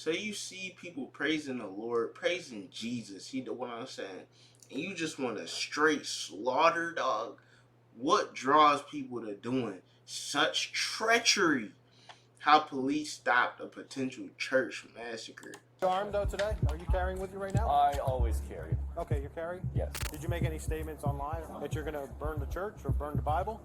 So you see people praising the Lord, praising Jesus, you know what I'm saying? And you just want to straight slaughter, dog. What draws people to doing such treachery? How police stopped a potential church massacre. You armed though today? Are you carrying with you right now? I always carry. Okay, you're carrying? Yes. Did you make any statements online that you're going to burn the church or burn the Bible?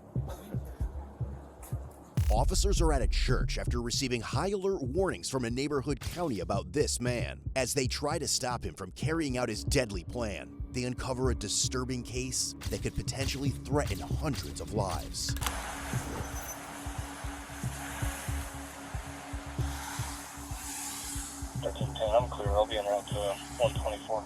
Officers are at a church after receiving high alert warnings from a neighborhood county about this man. As they try to stop him from carrying out his deadly plan, they uncover a disturbing case that could potentially threaten hundreds of lives. 1310, I'm clear. I'll be en route to 124.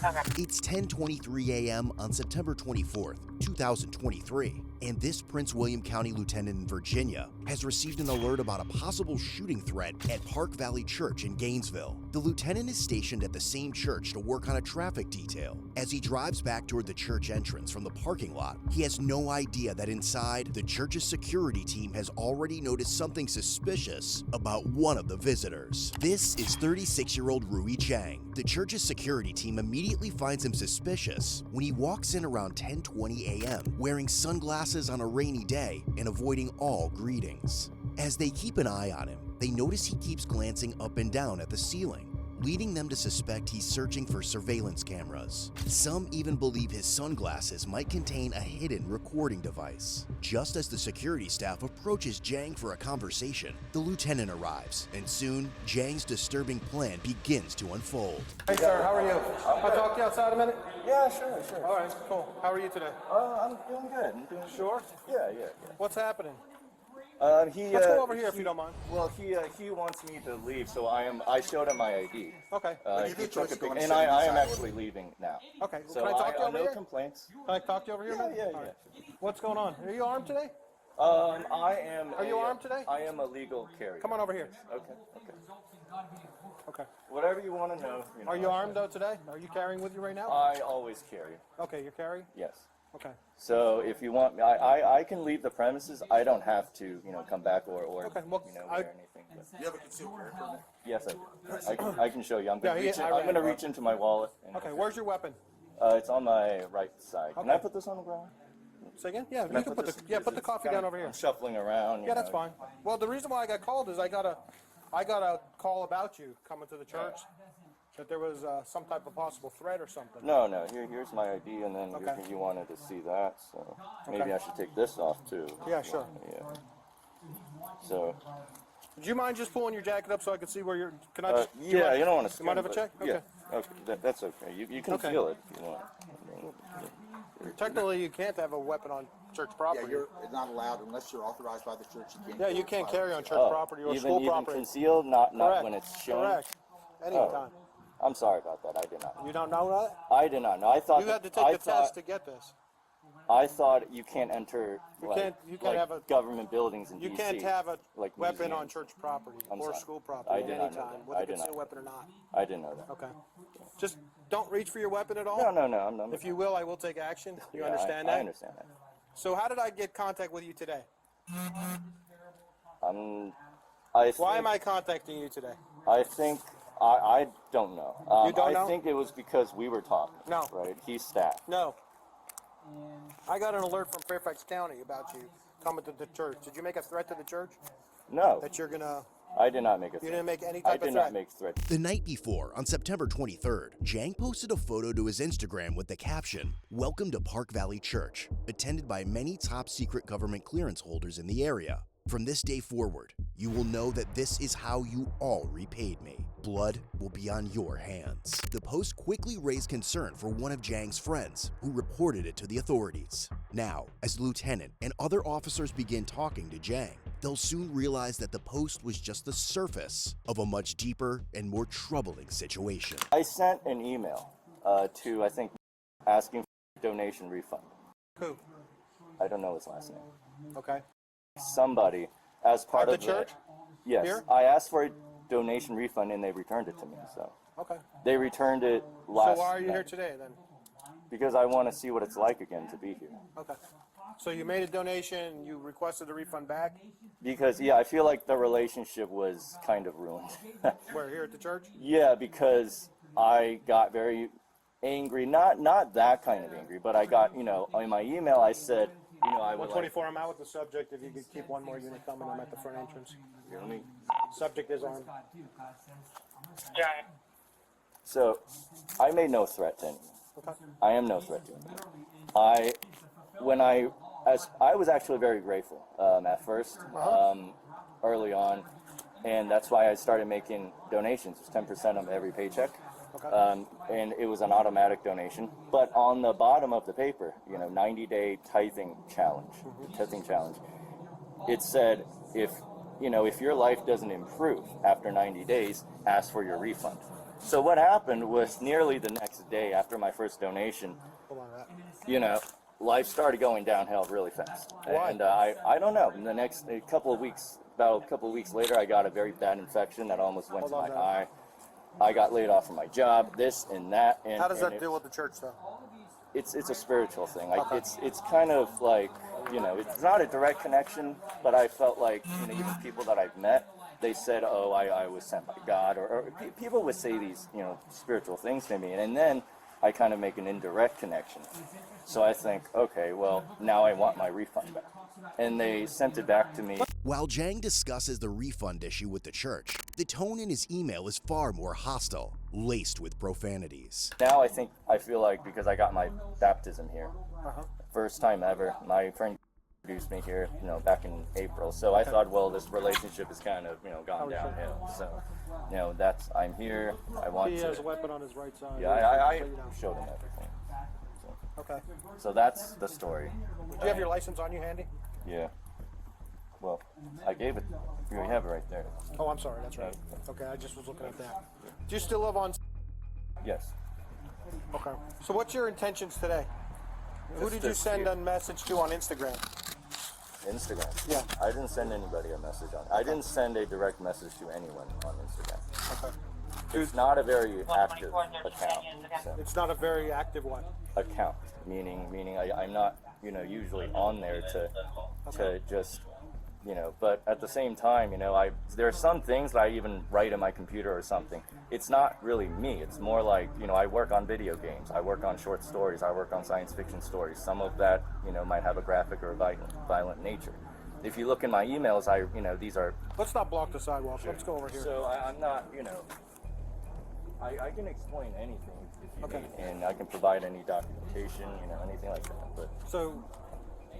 Okay. It's 10:23 a.m. on September 24th, 2023, and this Prince William County lieutenant in Virginia has received an alert about a possible shooting threat at Park Valley Church in Gainesville. The lieutenant is stationed at the same church to work on a traffic detail. As he drives back toward the church entrance from the parking lot, he has no idea that inside, the church's security team has already noticed something suspicious about one of the visitors. This is 36-year-old Rui Chang. The church's security team immediately finds him suspicious when he walks in around 10:20 a.m. wearing sunglasses on a rainy day and avoiding all greetings. As they keep an eye on him, they notice he keeps glancing up and down at the ceiling, leading them to suspect he's searching for surveillance cameras. Some even believe his sunglasses might contain a hidden recording device. Just as the security staff approaches Jang for a conversation, the lieutenant arrives, and soon, Jang's disturbing plan begins to unfold. Hey sir, how are you? I'll talk to you outside a minute? Yeah, sure. All right, cool. How are you today? I'm doing good. Sure? Yeah. What's happening? Let's go over here if you don't mind. Well, he wants me to leave, so I showed him my ID. Okay. He took a picture, and I am actually leaving now. Okay, well, So can I talk to you over no here? complaints. Can I talk to you over here? Yeah. All right. What's going on? Are you armed today? I am. Are you armed today? I am a legal carrier. Come on over here. Okay. Okay. Whatever you want to know. Are you armed though today? Are you carrying with you right now? I always carry. Okay, you're carrying? Yes. Okay. So if you want, I can leave the premises. I don't have to, come back or okay, well, wear anything. But. You have a concealed carry permit? Yes, I do. I can show you. I'm going to reach into my wallet. Okay, where's your weapon? It's on my right side. Okay. Can I put this on the ground? Say again? Yeah, you can put the coffee down over here. I'm shuffling around. Yeah, that's fine. Well, the reason why I got called is I got a call about you coming to the church. That there was some type of possible threat or something. No. Here's my ID, and then Okay. you wanted to see that, so maybe I should take this off too. Yeah, sure. Yeah. So. Do you mind just pulling your jacket up so I can see where you're? Can I just? You don't want to. You mind if I check? Okay. Yeah. Okay. That's okay. You can Okay. feel it. If you want. Technically, you can't have a weapon on church property. Yeah, you're not allowed unless you're authorized by the church. You can't. Yeah, you can't carry on church property or even, school even property. concealed, not Correct. when it's shown. Correct. Anytime. I'm sorry about that. I did not. You don't know that? I did not know. I thought You had to take the test to get this. I thought you can't enter. You can't have a government buildings in You DC, can't have a like weapon on museums. church property I'm or sorry. school property I at did any not know time, that. whether I it's did a not concealed know weapon or not. I didn't know that. Okay. Just don't reach for your weapon at all. No. I'm If you will, I will take action. You yeah, understand that? I understand that. So how did I get contact with you today? Why am I contacting you today? I think I don't know. You don't know? I think it was because we were talking. No. Right? He's staff. No. I got an alert from Fairfax County about you coming to the church. Did you make a threat to the church? No. That you're gonna? I did not make a threat. You didn't make any type of threat? I did not make threats. The night before, on September 23rd, Jang posted a photo to his Instagram with the caption, "Welcome to Park Valley Church," attended by many top secret government clearance holders in the area. From this day forward, you will know that this is how you all repaid me. Blood will be on your hands. The post quickly raised concern for one of Jang's friends, who reported it to the authorities. Now, as the lieutenant and other officers begin talking to Jang, they'll soon realize that the post was just the surface of a much deeper and more troubling situation. I sent an email to, I think, asking for a donation refund. Who? I don't know his last name. Okay. Somebody, as part At of the church? Yes. Here? I asked for a donation refund and they returned it to me. So Okay. they returned it last So why are you night. here today then? Because I want to see what it's like again to be here. Okay. So you made a donation and you requested a refund back? Because, yeah, I feel like the relationship was kind of ruined. Where, here at the church? Yeah, because I got very angry. Not that kind of angry, but I got, in my email I said, I would 124, I'm out with the subject. If you could keep one more unit coming, I'm at the front entrance. Subject is armed. Yeah. So, I made no threat to anyone. Okay. I am no threat to anyone. I was actually very grateful at first, early on, and that's why I started making donations. It's 10% of every paycheck, and it was an automatic donation. But on the bottom of the paper, 90-day tithing challenge, it said if your life doesn't improve after 90 days, ask for your refund. So what happened was nearly the next day after my first donation, Hold on that. Life started going downhill really fast. Why? And I don't know. In the next couple of weeks later, I got a very bad infection that almost went to my eye. I got laid off from my job, this and that. And How does that deal with the church, though? It's a spiritual thing. It's kind of like, it's not a direct connection, but I felt like, even people that I've met, they said, oh, I was sent by God, or people would say these, spiritual things to me, and then I kind of make an indirect connection. So I think, okay, well, now I want my refund back. And they sent it back to me. While Jang discusses the refund issue with the church, the tone in his email is far more hostile, laced with profanities. Now I feel like because I got my baptism here, first time ever, my friend introduced me here, back in April. So I thought, well, this relationship has kind of, gone downhill. So, I'm here. I want He to. has a weapon on his right side. Yeah, I showed him everything. Okay. So that's the story. Do you have your license on you handy? Yeah. Well, I gave it. You have it right there. Oh, I'm sorry. That's right. Okay, I just was looking at that. Do you still live on? Yes. Okay. So what's your intentions today? Who Just did you this send here. a message to on Instagram? Instagram. Yeah. I didn't send anybody a message on. I didn't send a direct message to anyone on Instagram. Okay. It's not a very active account. So. It's not a very active one. Account, meaning I'm not, usually on there to just, but at the same time, there are some things that I even write in my computer or something. It's not really me. It's more like, I work on video games. I work on short stories. I work on science fiction stories. Some of that, might have a graphic or a violent nature. If you look in my emails, these are... Let's not block the sidewalk. Let's go over here. So I'm not, I can explain anything if you need, and I can provide any documentation, anything like that. But So,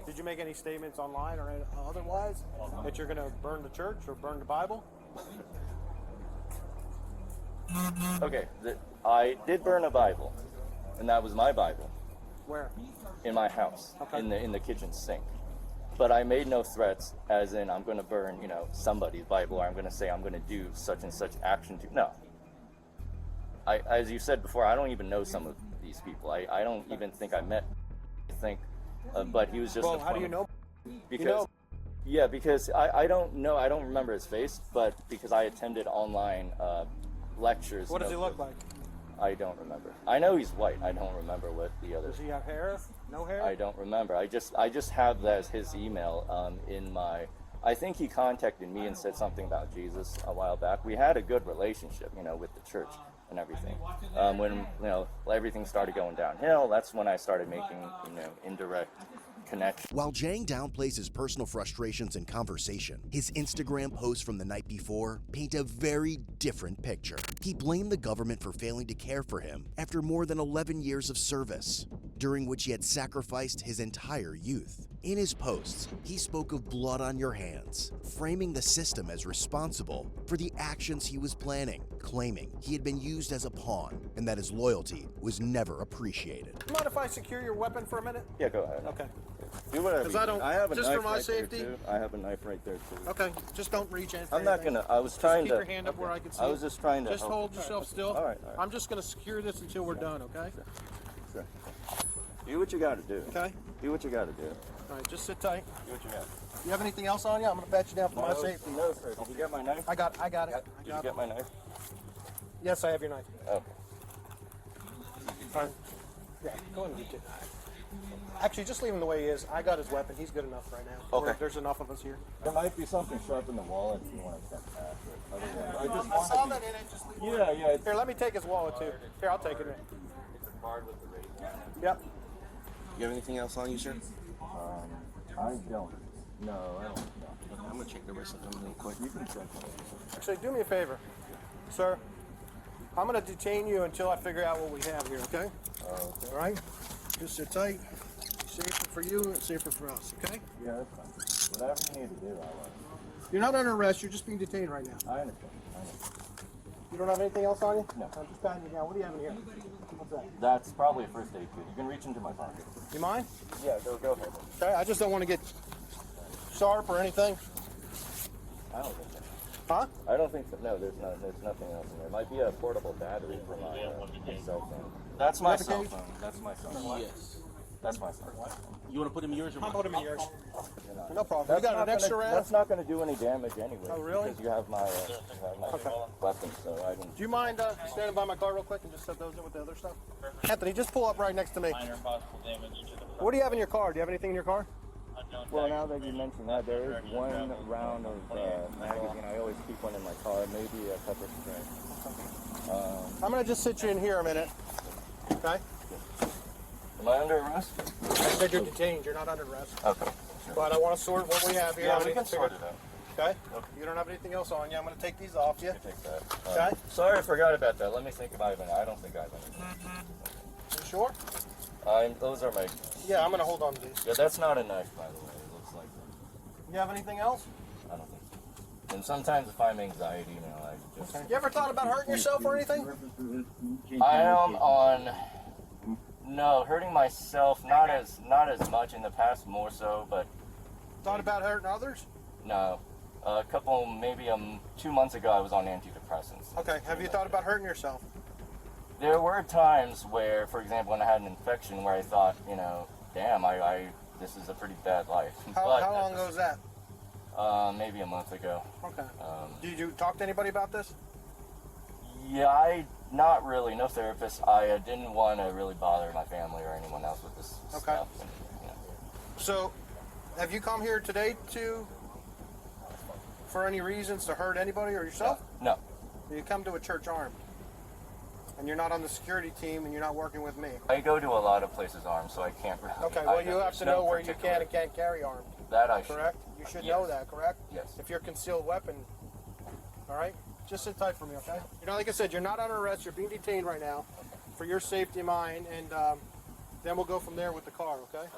did you make any statements online or otherwise that you're going to burn the church or burn the Bible? okay, I did burn a Bible, and that was my Bible Where? in my house, Okay. in the kitchen sink. But I made no threats, as in I'm going to burn, somebody's Bible, or I'm going to say I'm going to do such and such action to. No. As you said before, I don't even know some of these people. I don't even think I met. But he was just. Well, how do you know? Because, yeah, because I don't know. I don't remember his face, but because I attended online lectures. What does he look like? I don't remember. I know he's white. I don't remember what the other. Does he have hair? No hair? I don't remember. I just have that as his email in my. I think he contacted me and said something about Jesus a while back. We had a good relationship, with the church and everything. When everything started going downhill, that's when I started making indirect connections. While Jang downplays his personal frustrations in conversation, his Instagram posts from the night before paint a very different picture. He blamed the government for failing to care for him after more than 11 years of service, during which he had sacrificed his entire youth. In his posts, he spoke of blood on your hands, framing the system as responsible for the actions he was planning, claiming he had been used as a pawn and that his loyalty was never appreciated. Mind if I secure your weapon for a minute? Yeah, go ahead. Okay. Do whatever. 'Cause I don't- I have a just knife for my right safety? there too. I have a knife right there too. Okay. Just don't reach in. I'm not gonna. I was trying Keep to. your hand up where I can see. I was just trying to. Just help. hold yourself still. All right. I'm just going to secure this until we're done, okay? Sure. Do what you got to do. Okay? Do what you got to do. All right, just sit tight. Do what you got. You have anything else on you? I'm going to pat you down for my safety. No, sir. Did you get my knife? I got it. Did you get my knife? Yes, I have your knife. Okay. Fine. Yeah, go ahead and get it. Actually, just leave him the way he is. I got his weapon. He's good enough right now. Okay. There's enough of us here. There might be something sharp in the wallet if you want to check that. But other than I just I saw want that in it. Just leave it. to be, yeah. Here, let me take his wallet too. Here, I'll take it. It's a card with the rate. Yep. You have anything else on you, sir? I don't. No, I don't. No. I'm gonna check the rest of them real quick. You can check. Actually, do me a favor, sir. I'm going to detain you until I figure out what we have here, okay? Okay. All right? Just sit tight. Safer for you and safer for us, okay? Yeah, that's fine. Whatever you need to do, I'll You're not under arrest. You're just being detained right now. I understand. You don't have anything else on you? No. I'm just patting you down. What do you have in here? What's that? That's probably a first aid kit. You can reach into my pocket. You mind? Yeah, go ahead. Okay, I just don't want to get sharp or anything. I don't think so. Huh? I don't think so. No, there's nothing else in there. It might be a portable battery for my cell phone. That's my cell phone. That's my cell phone. Yes. That's my cell phone. You want to put him in yours or I'll mine? put him in yours. No problem. You got an extra round? That's not going to do any damage anyway. Oh, really? Because you have my weapon, so I didn't. Do you mind standing by my car real quick and just set those in with the other stuff? Anthony, just pull up right next to me. What do you have in your car? Do you have anything in your car? Well, now that you mention that, there is one round of magazine. I always keep one in my car, maybe a pepper spray. I'm going to just sit you in here a minute. Okay? Am I under arrest? I said you're detained. You're not under arrest. Okay. But I want to sort what we have here. Yeah, we can sort it out. Okay? You don't have anything else on you. I'm going to take these off you. Take that. Okay? Sorry, I forgot about that. Let me think about it. I don't think I have anything. You sure? Those are my. Yeah, I'm going to hold on to these. Yeah, that's not a knife, by the way. It looks like that. You have anything else? I don't think so. And sometimes if I'm anxiety, I just. You ever thought about hurting yourself or anything? I am on. No, hurting myself, not as much in the past, more so, but Thought about hurting others? no. A couple, maybe 2 months ago, I was on antidepressants. Okay. Have you thought about hurting yourself? There were times where, for example, when I had an infection, where I thought, damn, this is a pretty bad life. How long ago was that? Maybe a month ago. Okay. Did you talk to anybody about this? Yeah, not really, no therapist. I didn't want to really bother my family or anyone else with this stuff. And, So, have you come here today for any reasons to hurt anybody or yourself? No. You come to a church armed, and you're not on the security team, and you're not working with me. I go to a lot of places armed, so I can't really. Okay, well, you have to know where you can and can't carry armed. That I should. Correct? You should know that, correct? Yes. If you're a concealed weapon, all right? Just sit tight for me, okay? Like I said, you're not under arrest. You're being detained right now for your safety and mine, and then we'll go from there with the car, okay?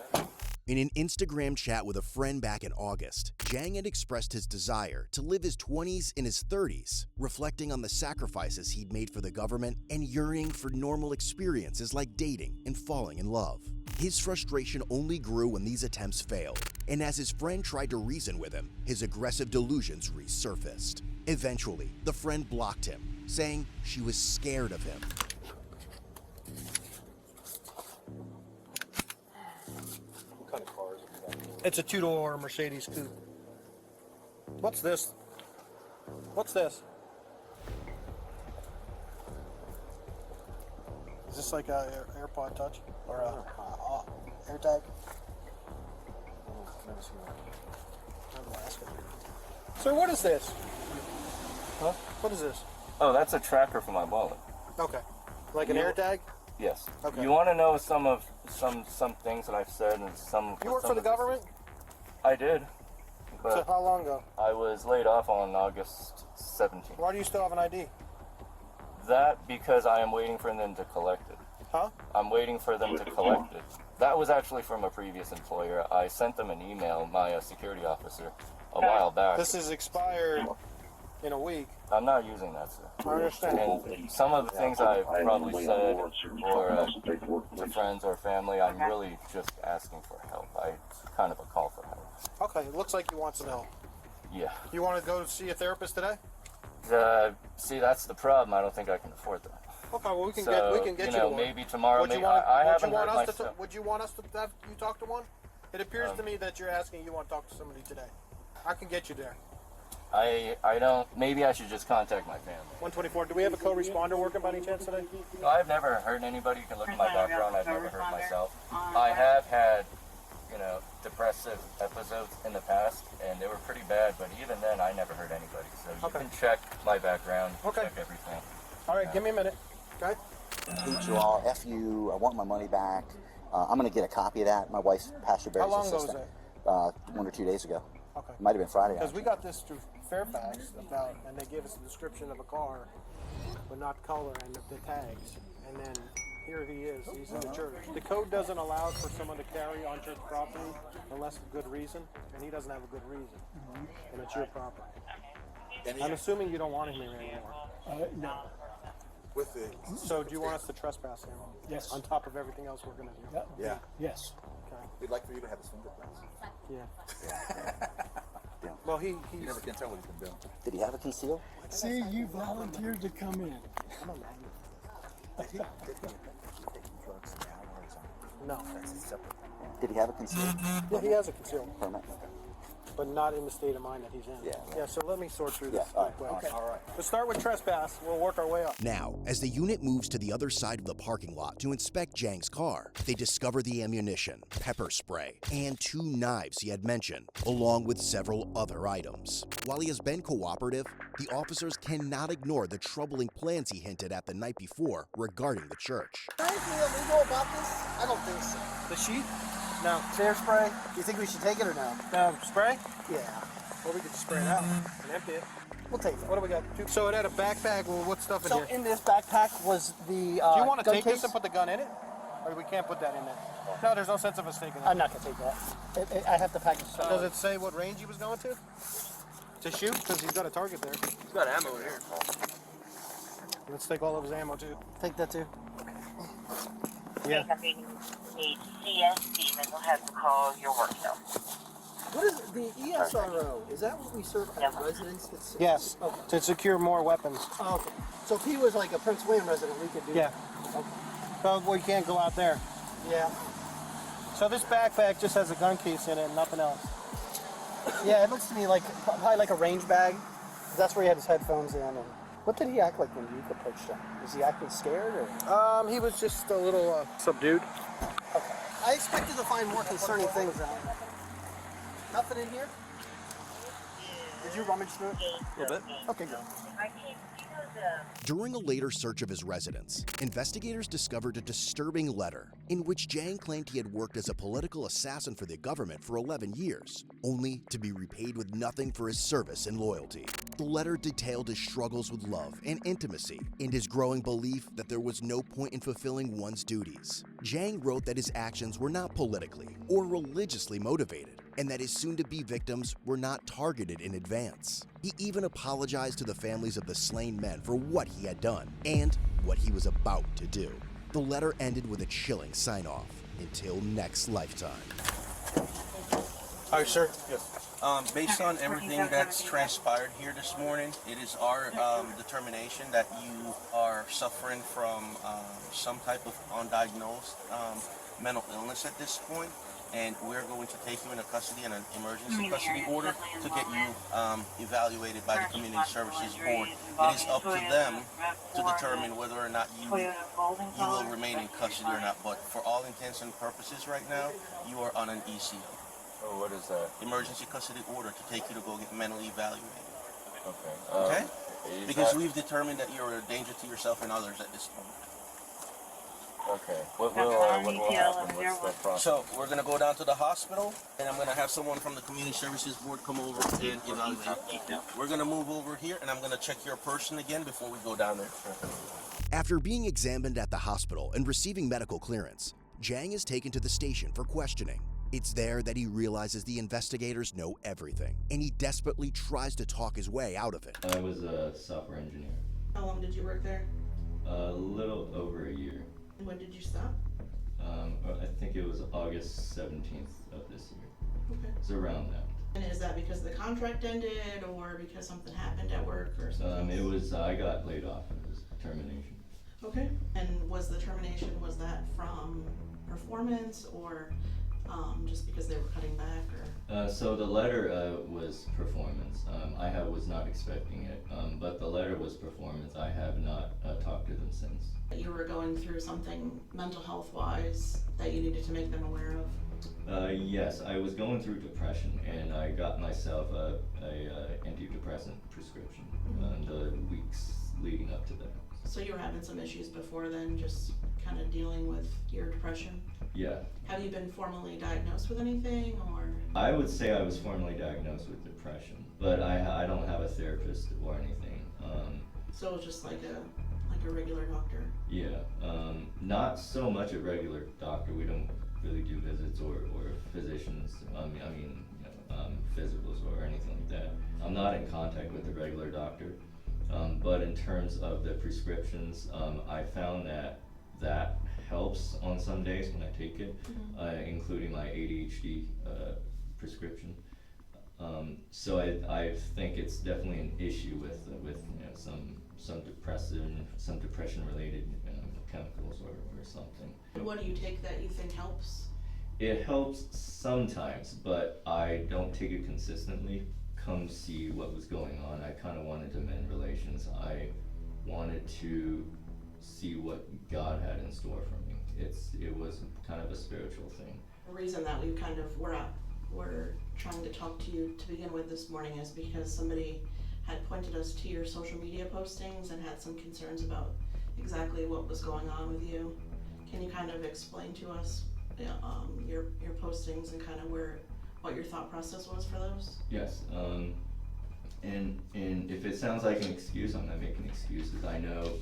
In an Instagram chat with a friend back in August, Jang had expressed his desire to live his 20s in his 30s, reflecting on the sacrifices he'd made for the government and yearning for normal experiences like dating and falling in love. His frustration only grew when these attempts failed, and as his friend tried to reason with him, his aggressive delusions resurfaced. Eventually, the friend blocked him, saying she was scared of him. What kind of car is it? It's a two-door Mercedes coupe. What's this? What's this? Is this like a AirPod Touch or a AirTag? Sir, what is this? Huh? What is this? Oh, that's a tracker for my wallet. Okay. Like an AirTag? Yes. Okay. You want to know some things that I've said and some. You work for the government? I did. So But how long ago? I was laid off on August 17th. Why do you still have an ID? That because I am waiting for them to collect it. Huh? I'm waiting for them to collect it. That was actually from a previous employer. I sent them an email, my security officer, a while back. This is expired in a week. I'm not using that, sir. I understand. And some of the things I've probably said or to friends or family, I'm really just asking for help. It's kind of a call for help. Okay, it looks like you want some help. Yeah. You want to go see a therapist today? See, that's the problem. I don't think I can afford that. Okay, well we can So, get you you know, one. maybe tomorrow. Would you Maybe want, I would haven't you want heard us to myself. would you want us to have you talk to one? It appears to me that you're asking you want to talk to somebody today. I can get you there. I don't. Maybe I should just contact my family. 124. Do we have a co-responder working by any chance today? No, I've never hurt anybody. You can look at my background. I've never hurt myself. I have had, depressive episodes in the past, and they were pretty bad. But even then, I never hurt anybody. So you can check my background. Check everything. All right, give me a minute. Okay. Hate you all. F you. I want my money back. I'm going to get a copy of that. My wife's Pastor Barry's How long ago was assistant. it? 1 or 2 days ago. Okay. It might have been Friday. Because we got this through Fairfax and they gave us a description of a car, but not color and the tags. And then here he is. He's in the church. The code doesn't allow for someone to carry on church property unless for good reason, and he doesn't have a good reason, and it's your property. I'm assuming you don't want him here anymore. No. With the So do you want us to trespass him? Yes. On top of everything else we're going to do? Yeah. Yes. Okay. We'd like for you to have his fingerprints. Yeah. Well, he You never can tell what he's been doing. Did he have a conceal? See, you volunteered to come in. Did he taking drugs now or something? no. That's a separate thing. Did he have a conceal Yeah, he has a concealed permit? but not in the state of mind that he's in. Yeah. So let me sort through this Yeah, real quick. okay. All right. Let's start with trespass. We'll work our way up. Now, as the unit moves to the other side of the parking lot to inspect Jang's car, they discover the ammunition, pepper spray, and 2 knives he had mentioned, along with several other items. While he has been cooperative, the officers cannot ignore the troubling plans he hinted at the night before regarding the church. Anything illegal about this? I don't think so. The sheet? No. Bear spray? Do you think we should take it or no? Spray? Yeah. Or we could just spray it out and empty it. We'll take it. What do we got? So it had a backpack. Well, what stuff in So here? in this backpack was the Do you want to gun take case? this and put the gun in it? Or we can't put that in there? No, there's no sense of us taking it. I'm not going to take that. I have to package stuff. Does it say what range he was going to? To shoot? Because he's got a target there. He's got ammo in here. Let's take all of his ammo, too. Take that too. Yeah. Need CSD mental health to call your work cell. What is the ESRO? Is that what we serve as residents? Yes. Okay. To secure more weapons. Oh, okay. So if he was like a Prince William resident, we could do Yeah. Okay. Well, we can't go out there. Yeah. So this backpack just has a gun case in it and nothing else. Yeah, it looks to me like probably like a range bag. That's where he had his headphones in. And what did he act like when you approached him? Was he acting scared or? He was just a little subdued. Okay. I expected to find more concerning things out. Nothing in here? Did you rummage through it? A little bit. Okay, good. During a later search of his residence, investigators discovered a disturbing letter in which Jang claimed he had worked as a political assassin for the government for 11 years, only to be repaid with nothing for his service and loyalty. The letter detailed his struggles with love and intimacy and his growing belief that there was no point in fulfilling one's duties. Jang wrote that his actions were not politically or religiously motivated, and that his soon-to-be victims were not targeted in advance. He even apologized to the families of the slain men for what he had done and what he was about to do. The letter ended with a chilling sign-off: until next lifetime. All right, sir. Yes. Based on everything that's transpired here this morning, it is our determination that you are suffering from some type of undiagnosed mental illness at this point, and we're going to take you into custody in an emergency custody order to get you evaluated by the Community Services Board. It is up to them to determine whether or not you will remain in custody or not, but for all intents and purposes right now, you are on an ECO. Oh, what is that? Emergency custody order to take you to go get mentally evaluated. Okay. Okay? Is Because that- we've determined that you're a danger to yourself and others at this point. Okay. What will happen? What's the process? So we're gonna go down to the hospital, and I'm gonna have someone from the Community Services Board come over and evaluate you. We're gonna move over here, and I'm gonna check your person again before we go down there. After being examined at the hospital and receiving medical clearance, Jang is taken to the station for questioning. It's there that he realizes the investigators know everything, and he desperately tries to talk his way out of it. I was a software engineer. How long did you work there? A little over a year. And when did you stop? I think it was August 17th of this year. Okay. It's around that. And is that because the contract ended or because something happened at work or something? It was, I got laid off. It was termination. Okay. And was the termination, was that from performance or just because they were cutting back, or? So the letter was performance. Was not expecting it, but the letter was performance. I have not talked to them since. You were going through something mental health wise that you needed to make them aware of? Yes, I was going through depression, and I got myself a antidepressant prescription the weeks leading up to that. So you were having some issues before then, just kind of dealing with your depression? Yeah. Have you been formally diagnosed with anything, or? I would say I was formally diagnosed with depression, but I don't have a therapist or anything. So it was just like a regular doctor? Yeah, not so much a regular doctor. We don't really do visits or physicians. Physicals or anything like that. I'm not in contact with a regular doctor. But in terms of the prescriptions, I found that helps on some days when I take it, including my ADHD prescription. So I think it's definitely an issue with some depression related chemicals or something. What do you take that you think helps? It helps sometimes, but I don't take it consistently. Come see what was going on. I kind of wanted to mend relations. I wanted to see what God had in store for me. It was kind of a spiritual thing. The reason that we kind of were trying to talk to you to begin with this morning is because somebody had pointed us to your social media postings and had some concerns about exactly what was going on with you. Can you kind of explain to us your postings and kind of what your thought process was for those? Yes, and if it sounds like an excuse, I'm not making excuses. I know,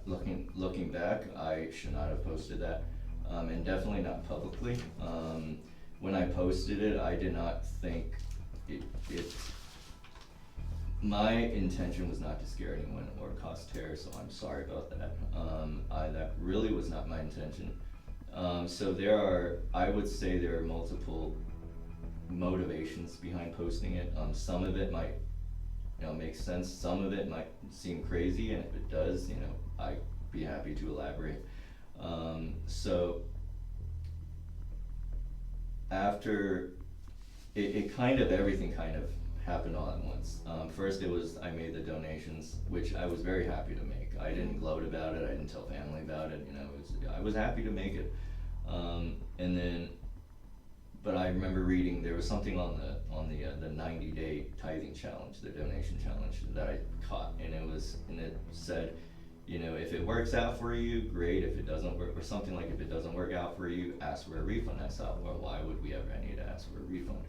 looking back, I should not have posted that, and definitely not publicly. When I posted it, I did not think my intention was not to scare anyone or cause terror, so I'm sorry about that. That really was not my intention. So I would say there are multiple motivations behind posting it. Some of it might, make sense. Some of it might seem crazy, and if it does, I'd be happy to elaborate. So after everything kind of happened all at once. First it was, I made the donations, which I was very happy to make. I didn't gloat about it, I didn't tell family about it, I was happy to make it. But I remember reading, there was something on the 90-day tithing challenge, the donation challenge that I caught, and it said, if it works out for you, great. If it doesn't work, or something like, if it doesn't work out for you, ask for a refund. I thought, well, why would we ever need to ask for a refund?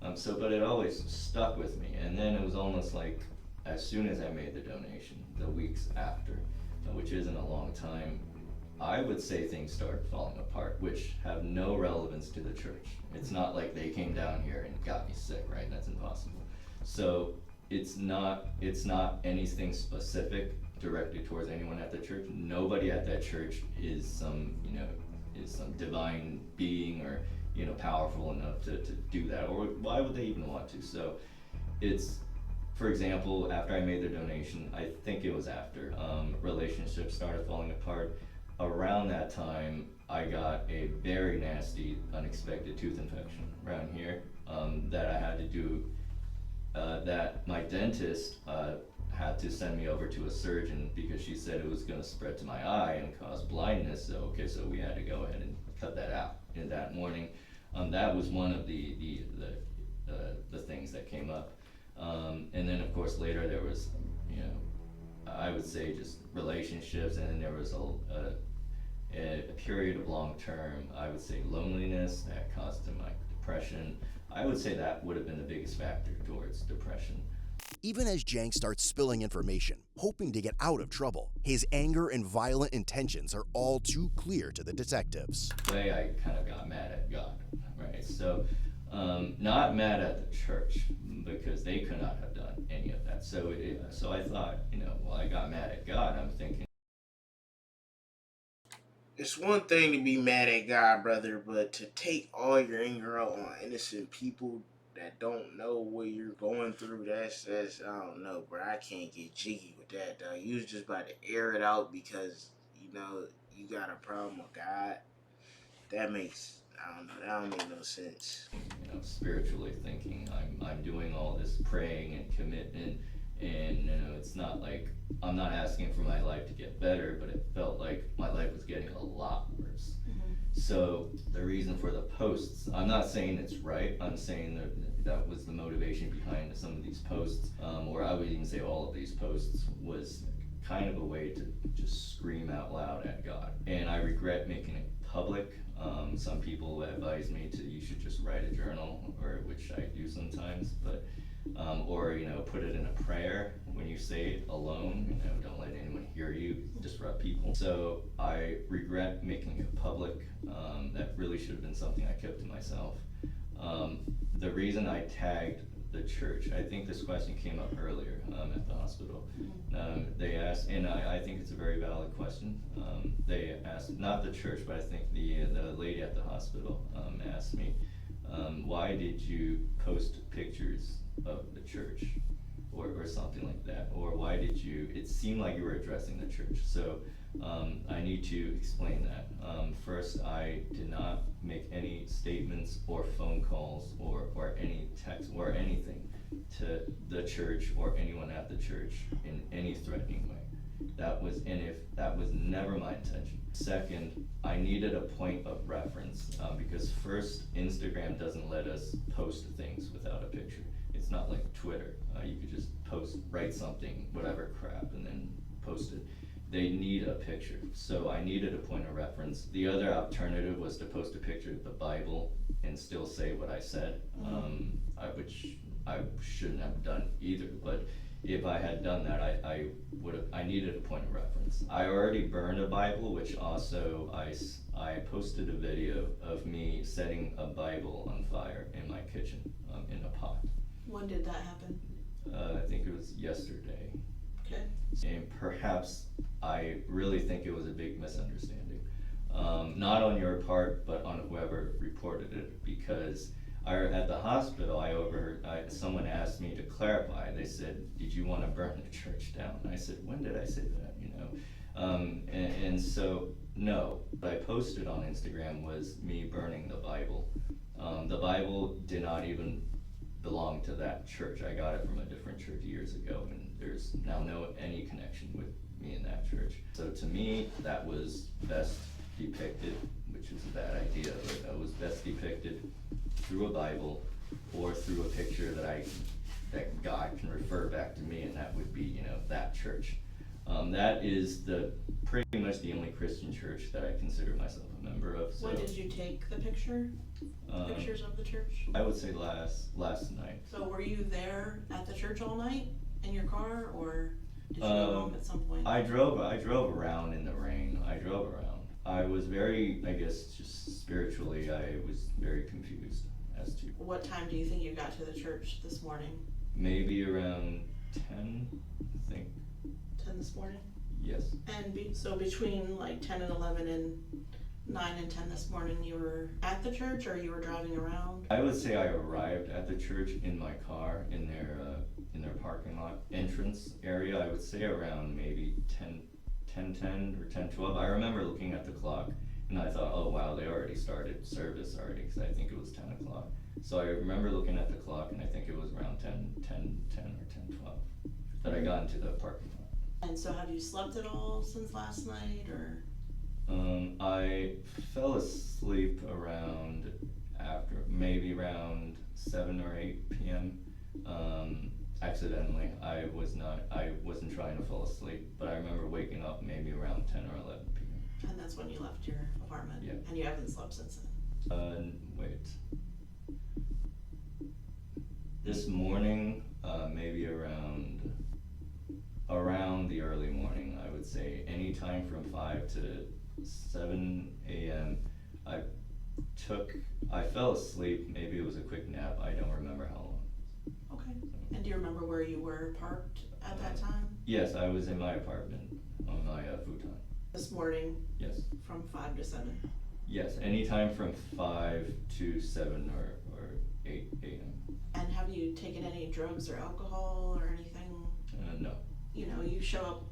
But it always stuck with me. And then it was almost like, as soon as I made the donation, the weeks after, which isn't a long time, I would say things started falling apart, which have no relevance to the church. It's not like they came down here and got me sick, right? That's impossible. So it's not anything specific directed towards anyone at the church. Nobody at that church is some divine being or powerful enough to do that, or why would they even want to? So it's, for example, after I made the donation, I think it was after, relationships started falling apart. Around that time, I got a very nasty, unexpected tooth infection around here that I had to do, that my dentist had to send me over to a surgeon because she said it was going to spread to my eye and cause blindness. So we had to go ahead and cut that out. In that morning, that was one of the things that came up, and then of course later there was, I would say just relationships, and then there was a period of long-term, I would say, loneliness that caused my depression. I would say that would have been the biggest factor towards depression. Even as Jank starts spilling information, hoping to get out of trouble, his anger and violent intentions are all too clear to the detectives. The way I kind of got mad at God, right? So, not mad at the church, because they could not have done any of that. So I thought, well, I got mad at God. I'm thinking, it's one thing to be mad at God, brother, but to take all your anger out on innocent people that don't know what you're going through, that's I don't know, bro. I can't get jiggy with that, dog. You was just about to air it out because you got a problem with God. That makes, I don't know. That don't make no sense. You know, spiritually thinking, I'm doing all this praying and commitment, and you know, it's not like I'm not asking for my life to get better, but it felt like my life was getting a lot worse. So the reason for the posts, I'm not saying it's right, I'm saying that was the motivation behind some of these posts, or I would even say all of these posts, was kind of a way to just scream out loud at God. And I regret making it public. Some people advise me to, you should just write a journal, or which I do sometimes, but or you know, put it in a prayer when you say it alone. You know, don't let anyone hear you, disrupt people. So I regret making it public. That really should have been something I kept to myself. The reason I tagged the church, I think this question came up earlier at the hospital. They asked, and I think it's a very valid question. They asked, not the church, but I think the lady at the hospital asked me, why did you post pictures of the church, or something like that, or why did you, it seemed like you were addressing the church. So I need to explain that. First, I did not make any statements or phone calls or any text or anything to the church or anyone at the church in any threatening way. That was never my intention. Second, I needed a point of reference, because first, Instagram doesn't let us post things without a picture. It's not like Twitter. You could just write something, whatever crap, and then post it. They need a picture, so I needed a point of reference. The other alternative was to post a picture of the Bible and still say what I said, which I shouldn't have done either, but if I had done that, I needed a point of reference. I already burned a Bible, which also I posted a video of me setting a Bible on fire in my kitchen, in a pot. When did that happen? I think it was yesterday. Okay. And perhaps I really think it was a big misunderstanding. Not on your part, but on whoever reported it, because at the hospital, I overheard, someone asked me to clarify. They said, did you want to burn the church down? And I said, when did I say that, you know? And so, no. What I posted on Instagram was me burning the Bible. The Bible did not even belong to that church. I got it from a different church years ago, and there's now any connection with me in that church. So to me, that was best depicted, which is a bad idea, but that was best depicted through a Bible or through a picture that God can refer back to me, and that would be, you know, that church. That is pretty much the only Christian church that I consider myself a member of. So, when did you take the pictures of the church? I would say last night. So were you there at the church all night in your car, or did you go home at some point? I drove around in the rain. I drove around. I was very, I guess, just spiritually, I was very confused as to. What time do you think you got to the church this morning? Maybe around 10, I think. 10 this morning? Yes. And so between like 10 and 11 and 9 and 10 this morning, you were at the church, or you were driving around? I would say I arrived at the church in my car, in their parking lot entrance area. I would say around maybe 10:10 or 10:12. I remember looking at the clock, and I thought, oh wow, they already started service already, because I think it was 10 o'clock. So I remember looking at the clock, and I think it was around 10 or 10:12 that I got into the parking lot. And so have you slept at all since last night, or? I fell asleep maybe around 7 or 8 p.m. Accidentally. I wasn't trying to fall asleep, but I remember waking up maybe around 10 or 11 p.m. And that's when you left your apartment? Yeah. And you haven't slept since then? Wait. This morning, maybe around the early morning, I would say, any time from 5 to 7 a.m. I fell asleep. Maybe it was a quick nap. I don't remember how long. Okay. And do you remember where you were parked at that time? Yes, I was in my apartment on my futon. This morning? Yes. From 5 to 7? Yes, anytime from 5 to 7 or 8 a.m. And have you taken any drugs or alcohol or anything? No. You know, you show up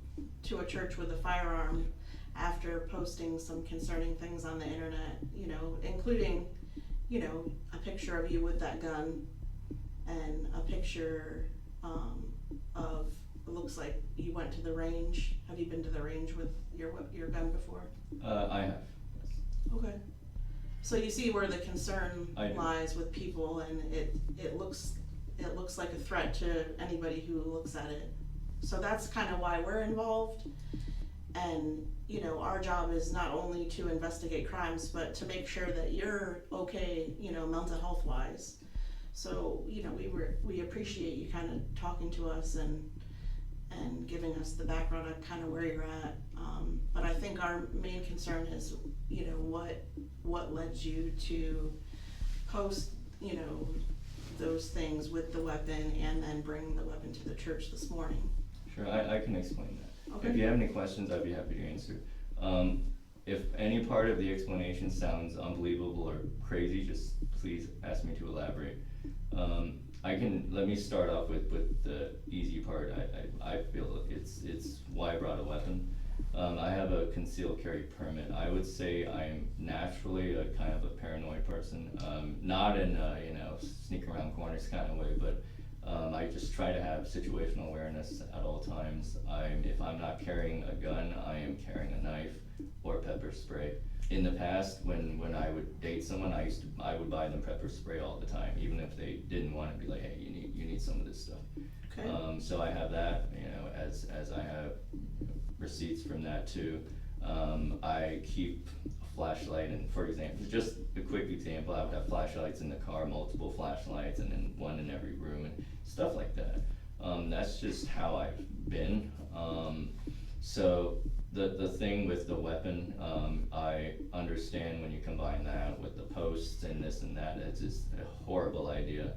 to a church with a firearm after posting some concerning things on the internet, you know, including you know, a picture of you with that gun and a picture of, it looks like you went to the range. Have you been to the range with your gun before? I have. Okay. So you see where the concern I do. lies with people, and it looks like a threat to anybody who looks at it. So that's kind of why we're involved. And, you know, our job is not only to investigate crimes, but to make sure that you're okay, you know, mental health wise. So, you know, we appreciate you kind of talking to us and giving us the background of kind of where you're at. But I think our main concern is, you know, what led you to post, you know, those things with the weapon and then bring the weapon to the church this morning. Sure, I can explain that. Okay. If you have any questions, I'd be happy to answer. If any part of the explanation sounds unbelievable or crazy, just please ask me to elaborate. Let me start off with the easy part. I feel it's why I brought a weapon. I have a concealed carry permit. I would say I'm naturally a kind of a paranoid person, not in a, you know, sneak around corners kind of way, but I just try to have situational awareness at all times. If I'm not carrying a gun, I am carrying a knife or pepper spray. In the past, when I would date someone, I would buy them pepper spray all the time, even if they didn't want it. Be like, hey, you need some of this stuff. Okay. So I have that, you know, as I have receipts from that too. I keep a flashlight, and for example, just a quick example, I would have flashlights in the car, multiple flashlights, and then one in every room and stuff like that. That's just how I've been. So the thing with the weapon, I understand when you combine that with the posts and this and that, it's just a horrible idea.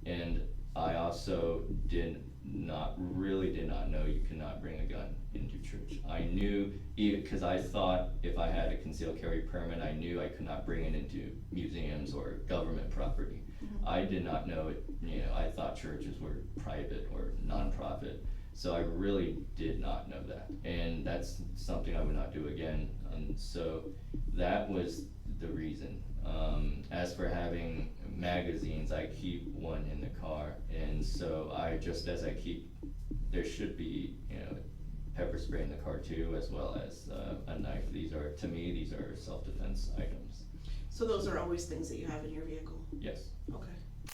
And I also did not know you cannot bring a gun into church. I knew, even because I thought if I had a concealed carry permit, I knew I could not bring it into museums or government property. Mm-hmm. I did not know it, you know, I thought churches were private or nonprofit. So I really did not know that. And that's something I would not do again. And so that was the reason. As for having magazines, I keep one in the car. And so there should be, you know, pepper spray in the car too, as well as a knife. To me, these are self-defense items. So those are always things that you have in your vehicle? Yes. Okay.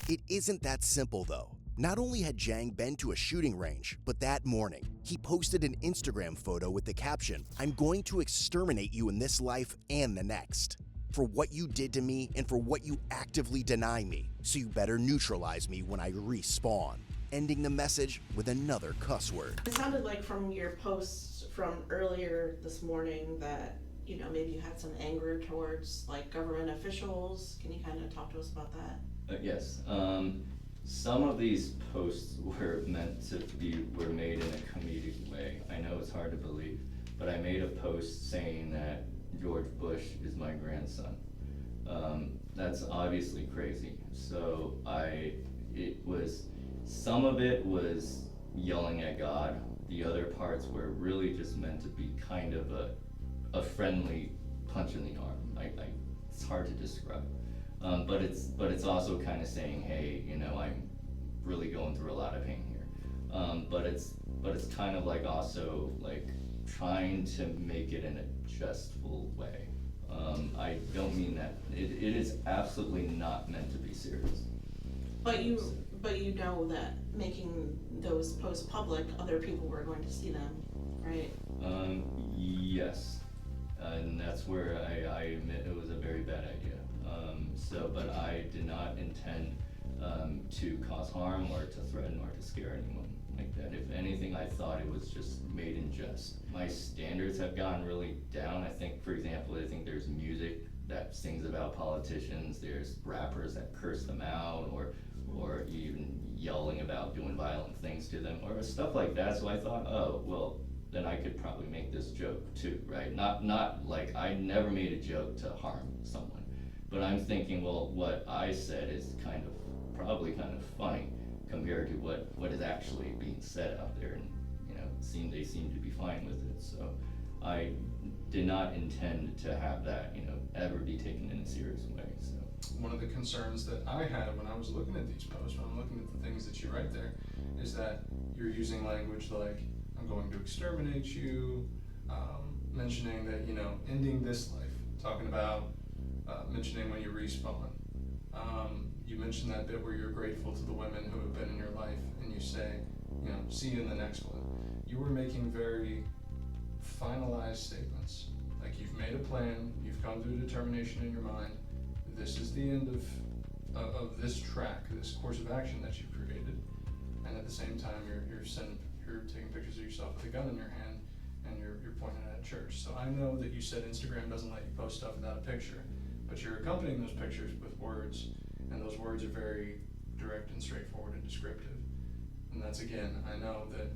It isn't that simple though. Not only had Jang been to a shooting range, but that morning, he posted an Instagram photo with the caption, "I'm going to exterminate you in this life and the next. For what you did to me and for what you actively deny me, so you better neutralize me when I respawn." Ending the message with another cuss word. It sounded like from your posts from earlier this morning that, you know, maybe you had some anger towards like government officials. Can you kind of talk to us about that? Yes. Some of these posts were made in a comedic way. I know it's hard to believe, but I made a post saying that George Bush is my grandson. That's obviously crazy. So some of it was yelling at God. The other parts were really just meant to be kind of a friendly punch in the arm. It's hard to describe. But it's also kind of saying, hey, you know, I'm really going through a lot of pain here. But it's kind of like also like trying to make it in a jestful way. I don't mean that. It is absolutely not meant to be serious. But you know that making those posts public, other people were going to see them, right? Yes. And that's where I admit it was a very bad idea. But I did not intend to cause harm or to threaten or to scare anyone like that. If anything, I thought it was just made in jest. My standards have gone really down. I think, for example, there's music that sings about politicians. There's rappers that curse them out or even yelling about doing violent things to them or stuff like that. So I thought, oh, well, then I could probably make this joke too, right? Not like I never made a joke to harm someone. But I'm thinking, well, what I said is probably kind of funny compared to what is actually being said out there, and you know, they seem to be fine with it. So I did not intend to have that, ever be taken in a serious way. So one of the concerns that I had when I was looking at these posts, when I'm looking at the things that you write there, is that you're using language like, I'm going to exterminate you, mentioning that, ending this life, talking about mentioning when you respawn. You mentioned that bit where you're grateful to the women who have been in your life, and you say, see you in the next one. You were making very finalized statements. Like, you've made a plan, you've come to a determination in your mind, this is the end of this track, this course of action that you've created, and at the same time you're taking pictures of yourself with a gun in your hand, and you're pointing it at church. So I know that you said Instagram doesn't let you post stuff without a picture, but you're accompanying those pictures with words, and those words are very direct and straightforward and descriptive. And that's, again, I know that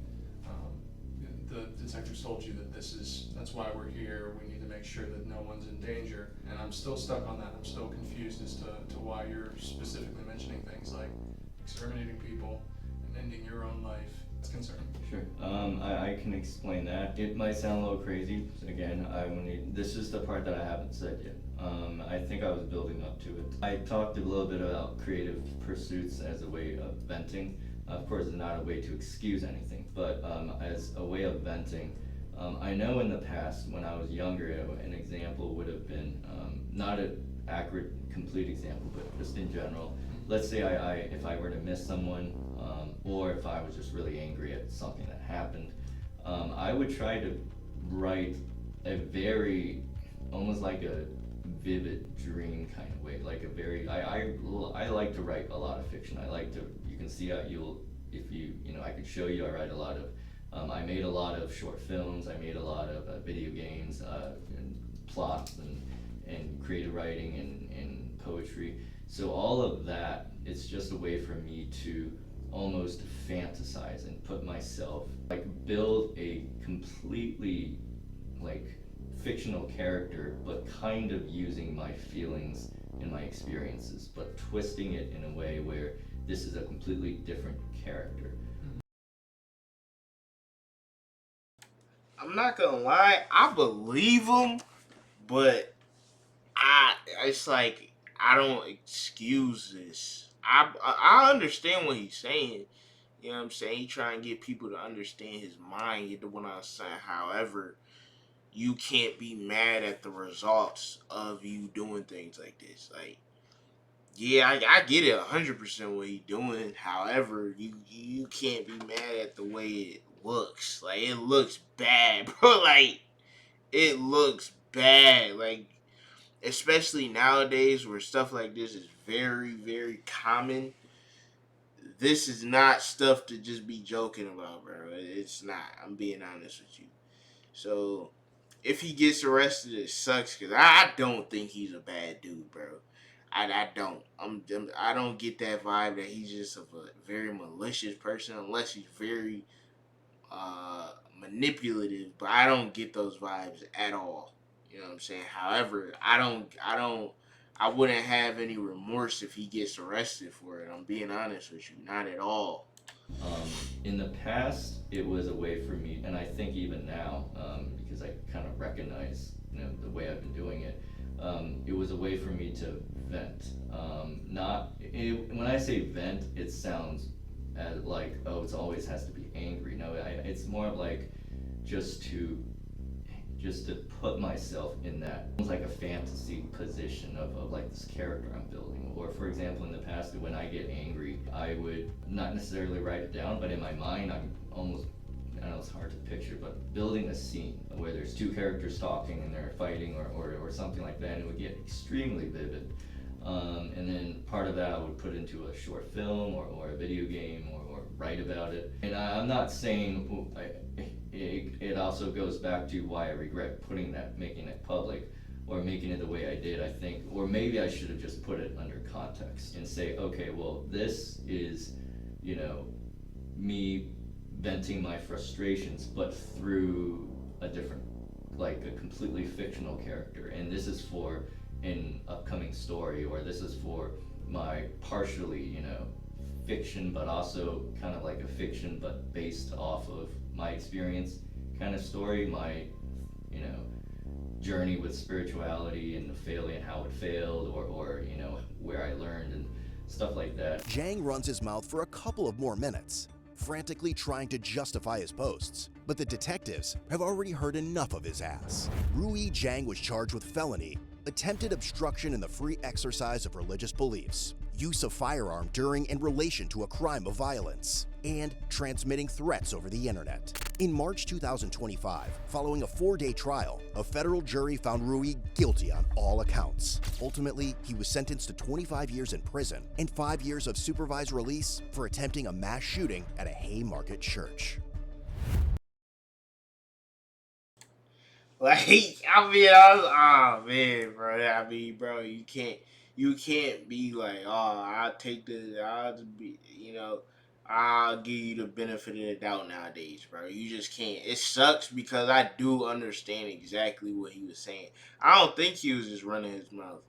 the detectives told you that that's why we're here. We need to make sure that no one's in danger. And I'm still stuck on that. I'm still confused as to why you're specifically mentioning things like exterminating people and ending your own life. It's concerning. Sure. I can explain that. It might sound a little crazy. Again, this is the part that I haven't said yet. I think I was building up to it. I talked a little bit about creative pursuits as a way of venting. Of course, it's not a way to excuse anything, but as a way of venting. I know in the past, when I was younger, an example would have been, not an accurate, complete example, but just in general. Let's say if I were to miss someone, or if I was just really angry at something that happened, I would try to write a very, almost like a vivid dream kind of way, like a very, I like to write a lot of fiction. I like to, you can see how I could show you, I write a lot of, I made a lot of short films, I made a lot of video games, and plots, and creative writing, and poetry. So all of that, it's just a way for me to almost fantasize and put myself, like, build a completely, like, fictional character, but kind of using my feelings and my experiences, but twisting it in a way where this is a completely different character. I'm not gonna lie, I believe him, but it's like, I don't excuse this. I understand what he's saying. You know what I'm saying? He trying to get people to understand his mind. You know what I'm saying? However, you can't be mad at the results of you doing things like this. Like, yeah, I get it 100% what he doing. However, you can't be mad at the way it looks. Like, it looks bad, bro. Like, it looks bad. Like, especially nowadays where stuff like this is very, very common. This is not stuff to just be joking about, bro. It's not. I'm being honest with you. So, if he gets arrested, it sucks, because I don't think he's a bad dude, bro. I don't. I don't get that vibe that he's just a very malicious person, unless he's very manipulative. But I don't get those vibes at all. You know what I'm saying? However, I wouldn't have any remorse if he gets arrested for it. I'm being honest with you, not at all. In the past, it was a way for me, and I think even now, because I kind of recognize, the way I've been doing it, it was a way for me to vent. When I say vent, it sounds like, oh, it always has to be angry. No, it's more of like just to put myself in that, almost like a fantasy position of like this character I'm building. Or, for example, in the past, when I get angry, I would not necessarily write it down, but in my mind, I'm almost, I know it's hard to picture, but building a scene where there's two characters talking and they're fighting or something like that, and it would get extremely vivid. And then part of that I would put into a short film or a video game or write about it. And I'm not saying, it also goes back to why I regret making it public, or making it the way I did, I think. Or maybe I should have just put it under context and say, okay, well, this is, me venting my frustrations, but through a different, like a completely fictional character. And this is for an upcoming story, or this is for my partially, fiction, but also kind of like a fiction, but based off of my experience kind of story, my, journey with spirituality and the failing, how it failed, or where I learned and stuff like that. Jang runs his mouth for a couple of more minutes, frantically trying to justify his posts. But the detectives have already heard enough of his ass. Rui Jang was charged with felony, attempted obstruction in the free exercise of religious beliefs, use of firearm during and relation to a crime of violence, and transmitting threats over the internet. In March 2025, following a 4-day trial, a federal jury found Rui guilty on all accounts. Ultimately, he was sentenced to 25 years in prison and 5 years of supervised release for attempting a mass shooting at a Haymarket church. Like, oh man, bro. Bro, you can't be like, oh, I'll take this, I'll just be, I'll give you the benefit of the doubt nowadays, bro. You just can't. It sucks because I do understand exactly what he was saying. I don't think he was just running his mouth,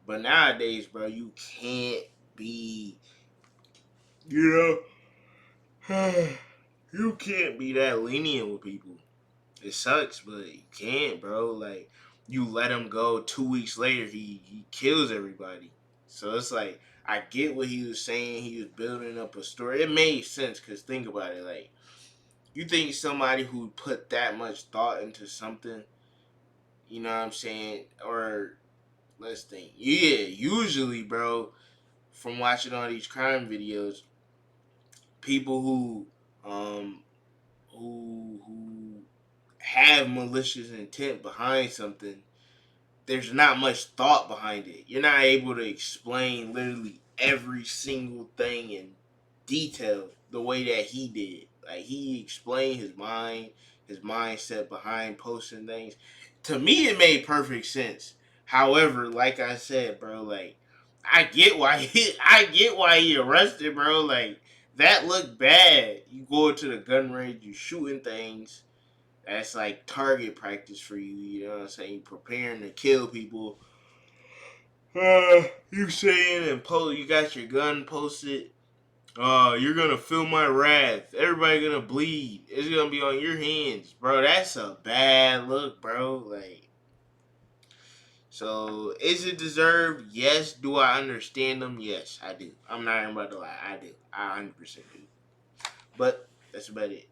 but nowadays, bro, you can't be, you know, you can't be that lenient with people. It sucks, but you can't, bro. Like, you let him go 2 weeks later, he kills everybody. So it's like, I get what he was saying. He was building up a story. It made sense, because think about it. Like, you think somebody who put that much thought into something, you know what I'm saying? Or, let's think. Yeah, usually, bro, from watching all these crime videos, people um, who have malicious intent behind something, there's not much thought behind it. You're not able to explain literally every single thing in detail the way that he did. Like, he explained his mindset behind posting things. To me, it made perfect sense. However, like I said, bro, like, I get why he arrested, bro. Like, that looked bad. You go into the gun range, you shooting things. That's like target practice for you. You know what I'm saying? Preparing to kill people. You saying and post. You got your gun posted. You're gonna feel my wrath. Everybody gonna bleed. It's gonna be on your hands, bro. That's a bad look, bro. Like, so is it deserved? Yes. Do I understand them? Yes, I do. I'm not even about to lie. I do. I 100% do. But that's about it.